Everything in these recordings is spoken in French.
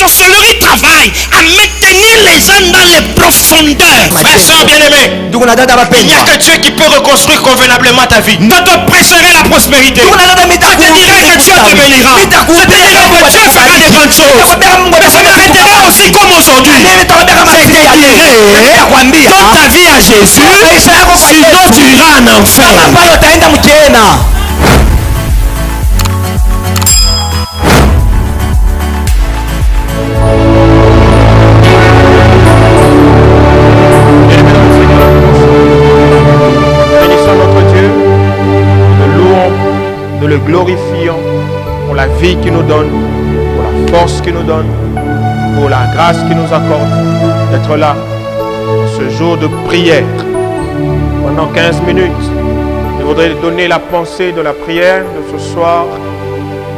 sorcellerie travaille à maintenir les gens dans les profondeurs. Frère, soeur bien-aimé, il n'y a que Dieu qui peut reconstruire convenablement ta vie. Quand te prêcherai la prospérité, je te dirai que Dieu te bénira. Je te dirai que Dieu fera des grandes choses. Mais je m'arrêterai aussi comme aujourd'hui. Je te dirai, donne ta vie à Jésus, sinon tu iras en enfer. Nous le glorifions pour la vie qu'il nous donne, pour la force qu'il nous donne, pour la grâce qu'il nous accorde d'être là ce jour de prière. Pendant 15 minutes, je voudrais donner la pensée de la prière de ce soir,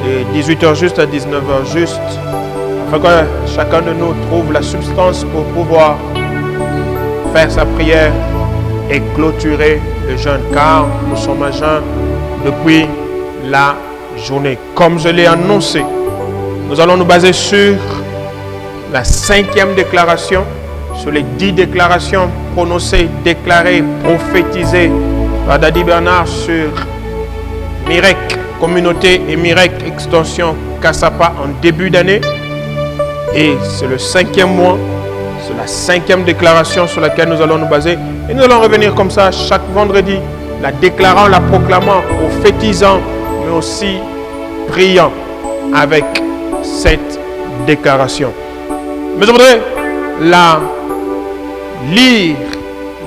de 18h juste à 19h juste, afin que chacun de nous trouve la substance pour pouvoir faire sa prière et clôturer le jeûne, car nous sommes à jeûne depuis la journée. Comme je l'ai annoncé, nous allons nous baser sur la 5e déclaration, sur les 10 déclarations prononcées, déclarées, prophétisées par Daddy Bernard sur Mirek Communauté et Mirek Extension Kassapa en début d'année. Et c'est le 5e mois, c'est la 5e déclaration sur laquelle nous allons nous baser. Et nous allons revenir comme ça chaque vendredi, la déclarant, la proclamant, prophétisant, mais aussi priant avec cette déclaration. Mais je voudrais la lire,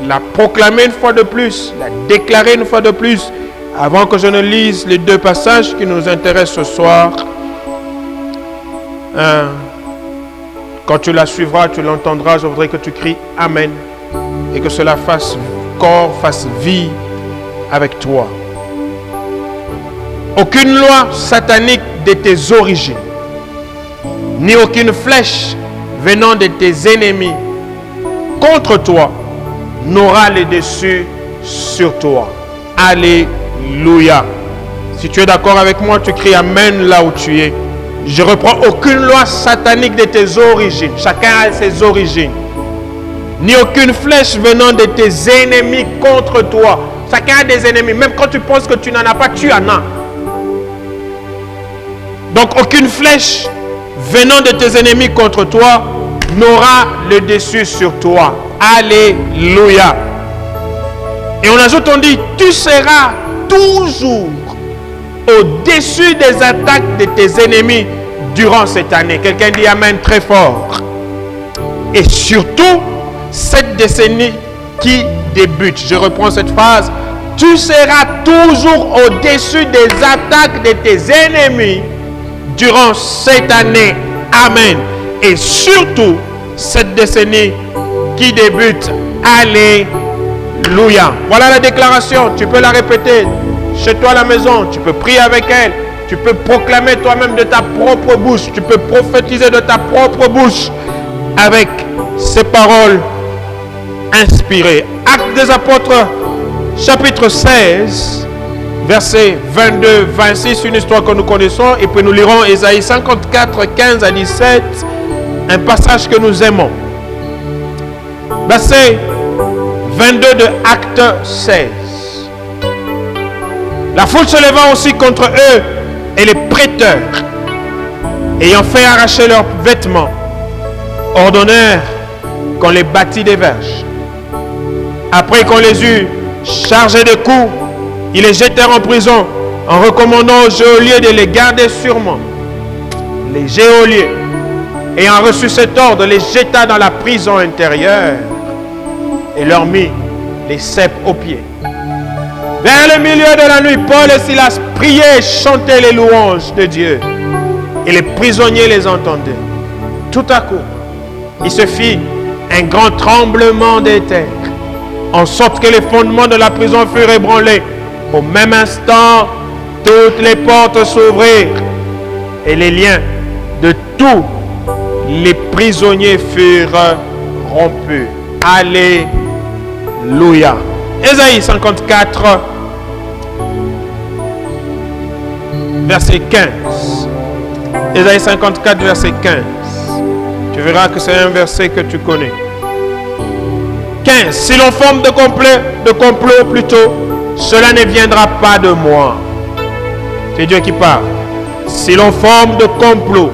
la proclamer une fois de plus, la déclarer une fois de plus, avant que je ne lise les 2 passages qui nous intéressent ce soir. Quand tu la suivras, tu l'entendras, je voudrais que tu cries Amen et que cela fasse corps, fasse vie avec toi. Aucune loi satanique de tes origines, ni aucune flèche venant de tes ennemis contre toi n'aura le dessus sur toi. Alléluia. Si tu es d'accord avec moi, tu cries Amen là où tu es. Je reprends, aucune loi satanique de tes origines. Chacun a ses origines. Ni aucune flèche venant de tes ennemis contre toi. Chacun a des ennemis. Même quand tu penses que tu n'en as pas, tu en as. Donc aucune flèche venant de tes ennemis contre toi n'aura le dessus sur toi. Alléluia. Et on ajoute, on dit, tu seras toujours au-dessus des attaques de tes ennemis durant cette année. Quelqu'un dit Amen très fort. Et surtout, cette décennie qui débute. Je reprends cette phrase. Tu seras toujours au-dessus des attaques de tes ennemis durant cette année. Amen. Et surtout, cette décennie qui débute. Alléluia. Voilà la déclaration. Tu peux la répéter chez toi à la maison. Tu peux prier avec elle. Tu peux proclamer toi-même de ta propre bouche. Tu peux prophétiser de ta propre bouche avec ces paroles inspirées. Actes des Apôtres, chapitre 16, versets 22-26, une histoire que nous connaissons. Et puis nous lirons Ésaïe 54, 15 à 17, un passage que nous aimons. Verset 22 de Acte 16. La foule se leva aussi contre eux et les prêteurs, ayant fait arracher leurs vêtements, ordonnèrent qu'on les bâtît des verges. Après qu'on les eut chargés de coups, ils les jetèrent en prison en recommandant aux geôliers de les garder sûrement. Les geôliers, ayant reçu cet ordre, les jeta dans la prison intérieure et leur mit les ceps aux pieds. Vers le milieu de la nuit, Paul et Silas priaient et chantaient les louanges de Dieu. Et les prisonniers les entendaient. Tout à coup, il se fit un grand tremblement de terre, en sorte que les fondements de la prison furent ébranlés. Au même instant, toutes les portes s'ouvrirent et les liens de tous les prisonniers furent rompus. Alléluia. Ésaïe 54, verset 15. Ésaïe 54, verset 15. Tu verras que c'est un verset que tu connais. 15. Si l'on forme de complot plutôt, cela ne viendra pas de moi. C'est Dieu qui parle. Si l'on forme de complot,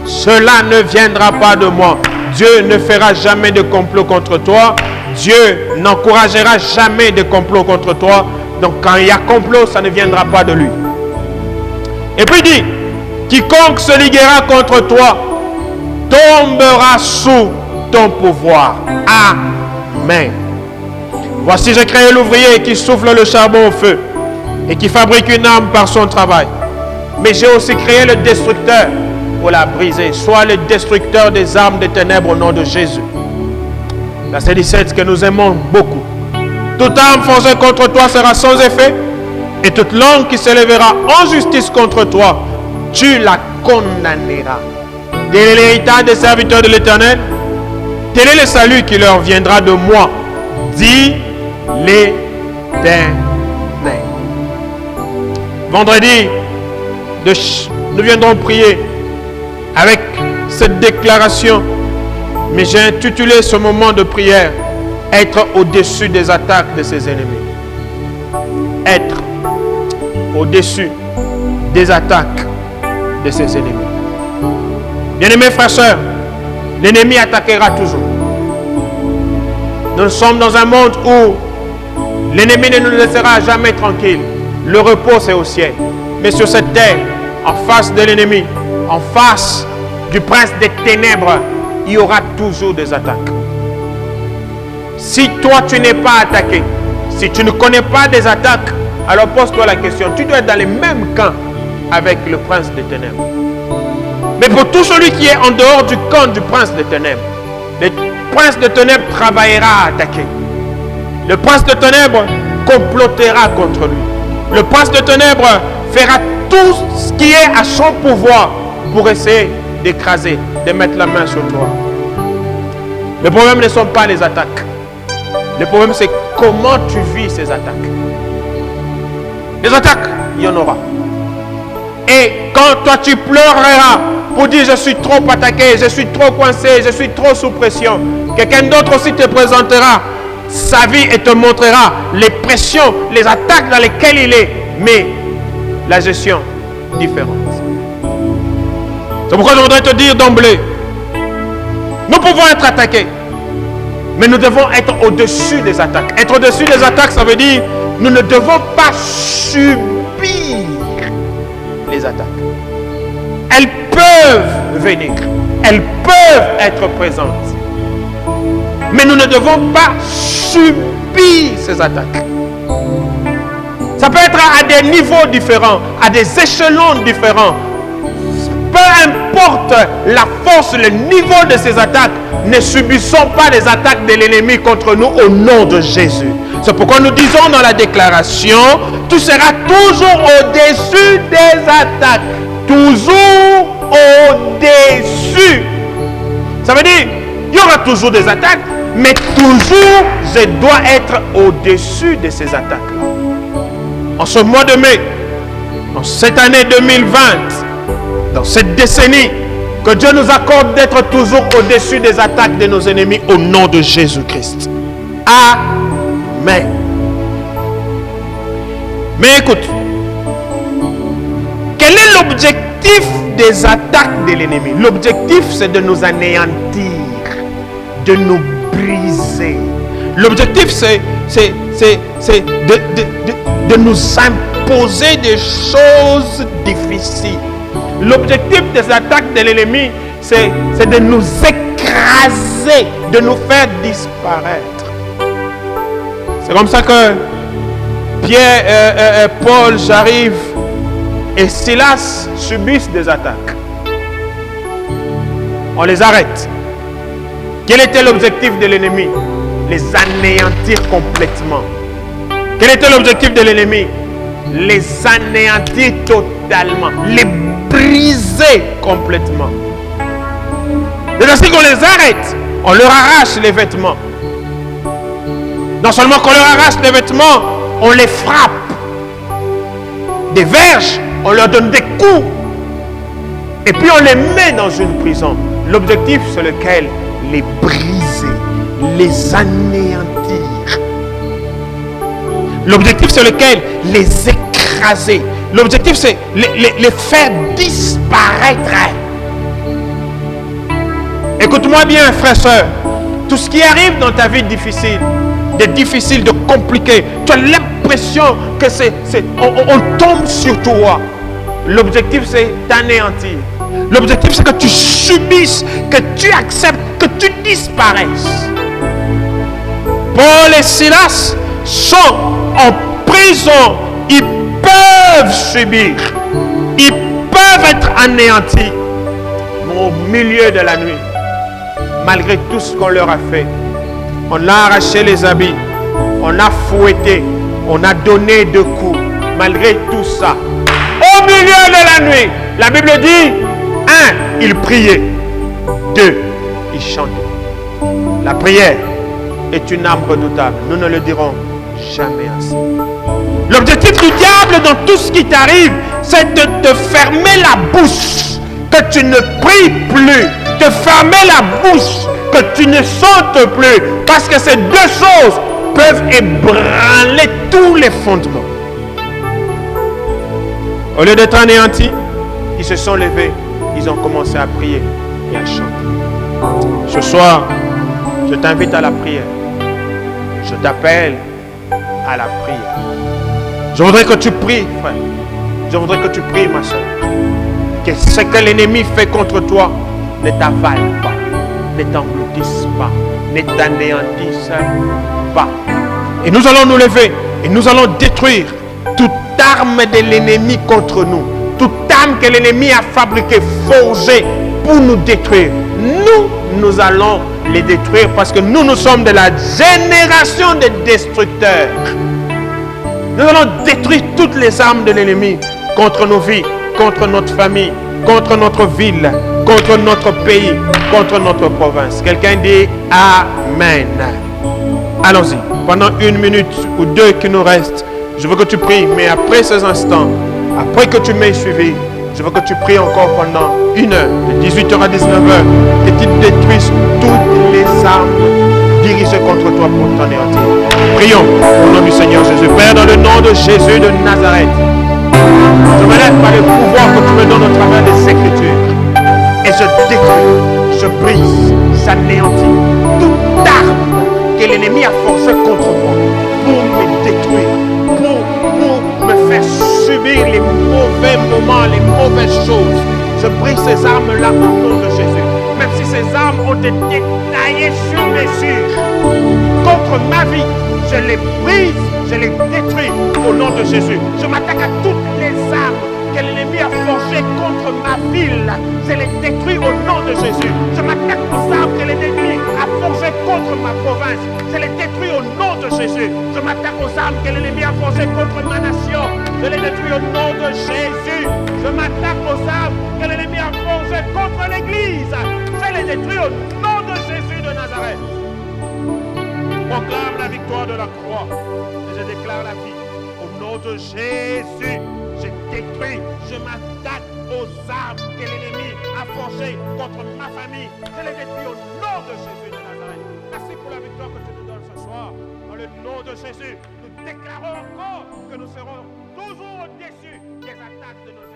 cela ne viendra pas de moi. Dieu ne fera jamais de complot contre toi. Dieu n'encouragera jamais de complot contre toi. Donc quand il y a complot, ça ne viendra pas de lui. Et puis il dit, quiconque se liguera contre toi tombera sous ton pouvoir. Amen. Voici, j'ai créé l'ouvrier qui souffle le charbon au feu et qui fabrique une arme par son travail. Mais j'ai aussi créé le destructeur pour la briser. Sois le destructeur des armes des ténèbres au nom de Jésus. Verset 17 que nous aimons beaucoup. Toute arme forgée contre toi sera sans effet, et toute langue qui s'élèvera en justice contre toi, tu la condamneras. Tel est l'héritage des serviteurs de l'Éternel. Tel est le salut qui leur viendra de moi, dit l'Éternel. Vendredi, nous viendrons prier avec cette déclaration, mais j'ai intitulé ce moment de prière « Être au-dessus des attaques de ses ennemis ». Être au-dessus des attaques de ses ennemis. Bien-aimés frères et sœurs, l'ennemi attaquera toujours. Nous sommes dans un monde où l'ennemi ne nous laissera jamais tranquilles. Le repos, c'est au ciel. Mais sur cette terre, en face de l'ennemi, en face du prince des ténèbres, il y aura toujours des attaques. Si toi, tu n'es pas attaqué, si tu ne connais pas des attaques, alors pose-toi la question. Tu dois être dans les mêmes camps avec le prince des ténèbres. Mais pour tout celui qui est en dehors du camp du prince des ténèbres, le prince des ténèbres travaillera à attaquer. Le prince des ténèbres complotera contre lui. Le prince des ténèbres fera tout ce qui est à son pouvoir pour essayer d'écraser, de mettre la main sur toi. Le problème ne sont pas les attaques. Le problème, c'est comment tu vis ces attaques. Les attaques, il y en aura. Et quand toi tu pleureras pour dire je suis trop attaqué, je suis trop coincé, je suis trop sous pression, quelqu'un d'autre aussi te présentera sa vie et te montrera les pressions, les attaques dans lesquelles il est, mais la gestion différente. C'est pourquoi je voudrais te dire d'emblée, nous pouvons être attaqués, mais nous devons être au-dessus des attaques. Être au-dessus des attaques, ça veut dire nous ne devons pas subir les attaques. Elles peuvent venir, elles peuvent être présentes, mais nous ne devons pas subir ces attaques. Ça peut être à des niveaux différents, à des échelons différents. Peu importe la force, le niveau de ces attaques, ne subissons pas les attaques de l'ennemi contre nous au nom de Jésus. C'est pourquoi nous disons dans la déclaration, tu seras toujours au-dessus des attaques. Toujours au-dessus. Ça veut dire, il y aura toujours des attaques, mais toujours je dois être au-dessus de ces attaques-là. En ce mois de mai, en cette année 2020, dans cette décennie, que Dieu nous accorde d'être toujours au-dessus des attaques de nos ennemis au nom de Jésus-Christ. Amen. Mais écoute, quel est l'objectif des attaques de l'ennemi? L'objectif, c'est de nous anéantir, de nous briser. L'objectif, c'est de nous imposer des choses difficiles. L'objectif des attaques de l'ennemi, c'est de nous écraser, de nous faire disparaître. C'est comme ça que Pierre, Paul, j'arrive et Silas subissent des attaques. On les arrête. Quel était l'objectif de l'ennemi? Les anéantir complètement. Quel était l'objectif de l'ennemi? Les anéantir totalement, les briser complètement. Et lorsqu'on les arrête, on leur arrache les vêtements. Non seulement qu'on leur arrache les vêtements, on les frappe. Des verges, on leur donne des coups. Et puis on les met dans une prison. L'objectif, c'est lequel? Les briser, les anéantir. L'objectif, c'est lequel? Les écraser. L'objectif, c'est les faire disparaître. Écoute-moi bien, frère, soeur. Tout ce qui arrive dans ta vie difficile, de compliqué, tu as l'impression que on tombe sur toi. L'objectif, c'est t'anéantir. L'objectif, c'est que tu subisses, que tu acceptes, que tu disparaisses. Paul et Silas sont en prison. Ils peuvent subir. Ils peuvent être anéantis. Mais au milieu de la nuit, malgré tout ce qu'on leur a fait, on a arraché les habits, on a fouetté, on a donné 2 coups. Malgré tout ça, au milieu de la nuit, la Bible dit, 1, ils priaient, 2, ils chantaient. La prière est une arme redoutable. Nous ne le dirons jamais assez. L'objectif du diable dans tout ce qui t'arrive, c'est de te fermer la bouche, que tu ne pries plus, te fermer la bouche, que tu ne chantes plus, parce que ces 2 choses peuvent ébranler tous les fondements. Au lieu d'être anéantis, ils se sont levés, ils ont commencé à prier et à chanter. Ce soir, je t'invite à la prière. Je t'appelle à la prière. Je voudrais que tu pries, frère. Je voudrais que tu pries, ma soeur. Que ce que l'ennemi fait contre toi ne t'avale pas, ne t'engloutisse pas, ne t'anéantisse pas. Et nous allons nous lever et nous allons détruire toute arme de l'ennemi contre nous. Toute arme que l'ennemi a fabriquée, forgée pour nous détruire. Nous allons les détruire parce que nous sommes de la génération des destructeurs. Nous allons détruire toutes les armes de l'ennemi contre nos vies, contre notre famille, contre notre ville, contre notre pays, contre notre province. Quelqu'un dit Amen. Allons-y. Pendant 1 minute ou 2 qui nous restent, je veux que tu pries, mais après ces instants, après que tu m'aies suivi, je veux que tu pries encore pendant 1 heure, de 18h à 19h, et tu détruises toutes les armes dirigées contre toi pour t'anéantir. Prions au nom du Seigneur Jésus. Père, dans le nom de Jésus de Nazareth, je me lève par le pouvoir que tu me donnes au travers des Écritures. Et je détruis, je brise, j'anéantis toute arme que l'ennemi a forcé contre moi pour me détruire, pour me faire subir les mauvais moments, les mauvaises choses. Je brise ces armes-là au nom de Jésus. Même si ces armes ont été taillées sur mesure contre ma vie, je les brise, je les détruis au nom de Jésus. Je m'attaque à toutes les armes que l'ennemi a forgées contre ma ville. Je les détruis au nom de Jésus. Je m'attaque aux armes que l'ennemi a forgées contre ma province. Je les détruis au nom de Jésus. Je m'attaque aux armes que l'ennemi a forgées contre ma nation. Je les détruis au nom de Jésus. Je m'attaque aux armes que l'ennemi a forgées contre l'Église. Je les détruis au nom de Jésus de Nazareth. Proclame la victoire de la croix. Et je déclare la vie. Au nom de Jésus, je détruis, je m'attaque aux armes que l'ennemi a forgées contre ma famille. Je les détruis au nom de Jésus de Nazareth. Merci pour la victoire que tu nous donnes ce soir. Dans le nom de Jésus, nous déclarons encore que nous serons toujours au-dessus des attaques de nos ennemis.